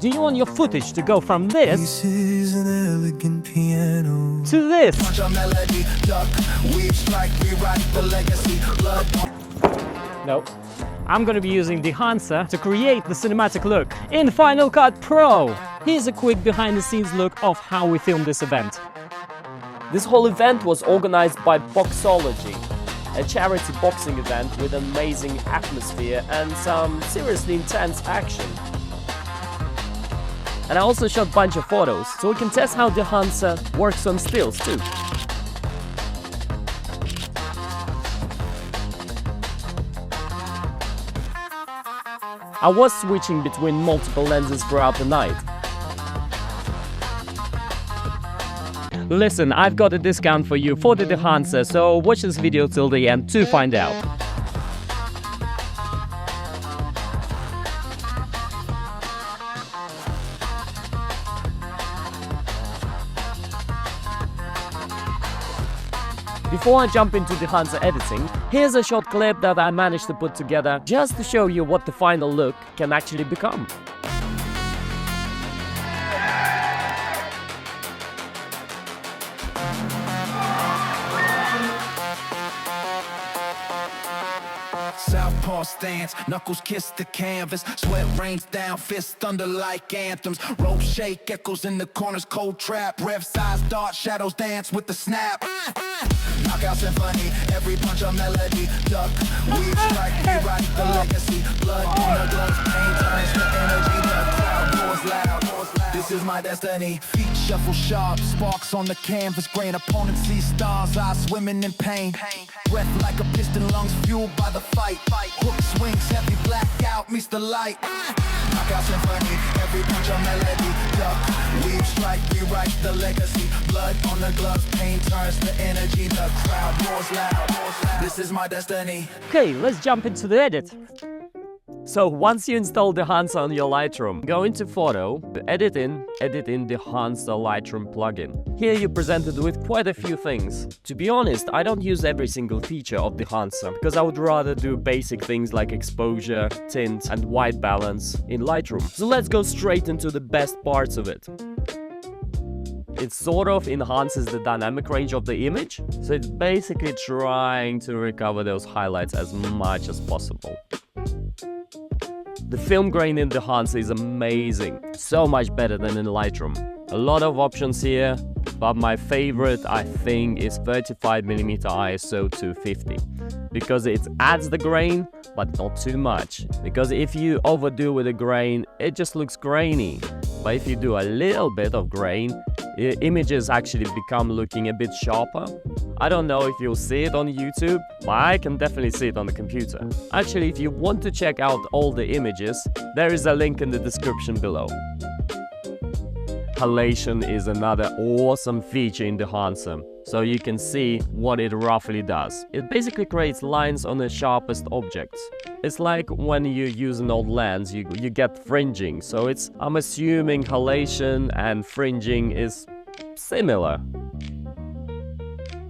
Do you want your footage to go from this to this? No. I'm gonna be using Dehancer to create the cinematic look in Final Cut Pro. Here's a quick behind-the-scenes look of how we filmed this event. This whole event was organized by Boxology, a charity boxing event with an amazing atmosphere and some seriously intense action. And I also shot a bunch of photos, so we can test how Dehancer works on stills too. I was switching between multiple lenses throughout the night. Listen, I've got a discount for you for the Dehancer, so watch this video till the end to find out. Before I jump into Dehancer editing, here's a short clip that I managed to put together just to show you what the final look can actually become. Southpaw stance, knuckles kiss the canvas, sweat rains down, fists thunder like anthems, rope shake, echoes in the corners, cold trap, rev size, dart, shadows dance with the snap. Knockout symphony, every punch a melody, duck, weave, strike, rewrite the legacy, blood on the gloves, pain turns to energy, the crowd roars loud. This is my destiny. Feet shuffle sharp, sparks on the canvas grain. Opponent sees stars, eyes swimming in pain. Breath like a piston, lungs fueled by the fight. Hook swings, heavy blackout meets the light. Knockout symphony, every punch a melody. Duck, weave, strike, rewrite the legacy. Blood on the gloves, pain turns to energy. The crowd roars loud. This is my destiny. Okay, let's jump into the edit. So once you install Dehancer on your Lightroom, go into Photo, edit in Dehancer Lightroom plugin. Here you're presented with quite a few things. To be honest, I don't use every single feature of Dehancer because I would rather do basic things like exposure, tint and white balance in Lightroom. So let's go straight into the best parts of it. It sort of enhances the dynamic range of the image, so it's basically trying to recover those highlights as much as possible. The film grain in Dehancer is amazing, so much better than in Lightroom. A lot of options here, but my favorite I think is 35mm ISO 250 because it adds the grain but not too much, because if you overdo with the grain it just looks grainy, but if you do a little bit of grain images actually become looking a bit sharper. I don't know if you'll see it on YouTube, but I can definitely see it on the computer. Actually, if you want to check out all the images, there is a link in the description below. Halation is another awesome feature in Dehancer, so you can see what it roughly does. It basically creates lines on the sharpest objects. It's like when you use an old lens, you get fringing, so I'm assuming halation and fringing is similar.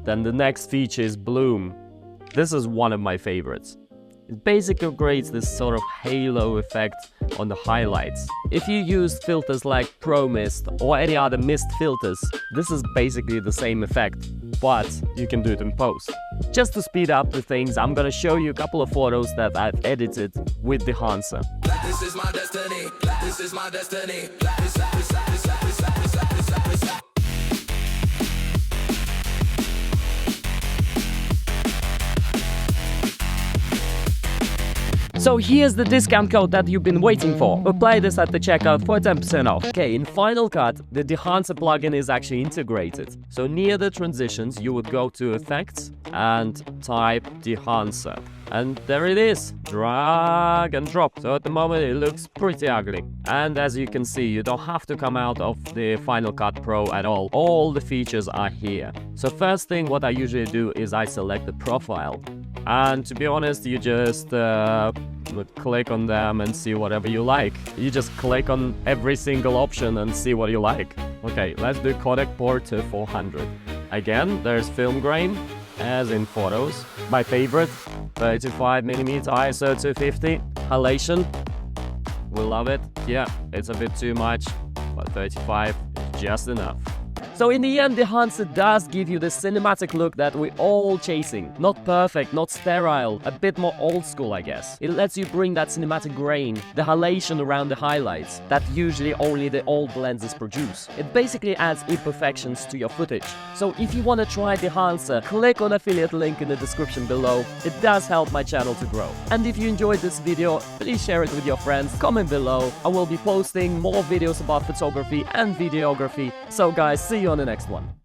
Then the next feature is bloom. This is one of my favorites. It basically creates this sort of halo effect on the highlights. If you use filters like Pro Mist or any other mist filters, this is basically the same effect, but you can do it in post. Just to speed up the things, I'm gonna show you a couple of photos that I've edited with Dehancer. This is my destiny. This is my destiny. So here's the discount code that you've been waiting for. Apply this at the checkout for 10% off. Okay, in Final Cut, the Dehancer plugin is actually integrated. So near the transitions, you would go to Effects and type Dehancer. And there it is, drag and drop. So at the moment it looks pretty ugly. And as you can see, you don't have to come out of the Final Cut Pro at all. All the features are here. So first thing, what I usually do is I select the profile. And to be honest, you just click on them and see whatever you like. You just click on every single option and see what you like. Okay, let's do Kodak Port to 400. Again, there's film grain, as in photos. My favorite, 35mm ISO 250, halation. We love it. Yeah, it's a bit too much, but 35 is just enough. So in the end, Dehancer does give you the cinematic look that we're all chasing. Not perfect, not sterile, a bit more old school, I guess. It lets you bring that cinematic grain, the halation around the highlights, that usually only the old lenses produce. It basically adds imperfections to your footage. So if you want to try Dehancer, click on affiliate link in the description below. It does help my channel to grow. And if you enjoyed this video, please share it with your friends, comment below. I will be posting more videos about photography and videography. So guys, see you on the next one.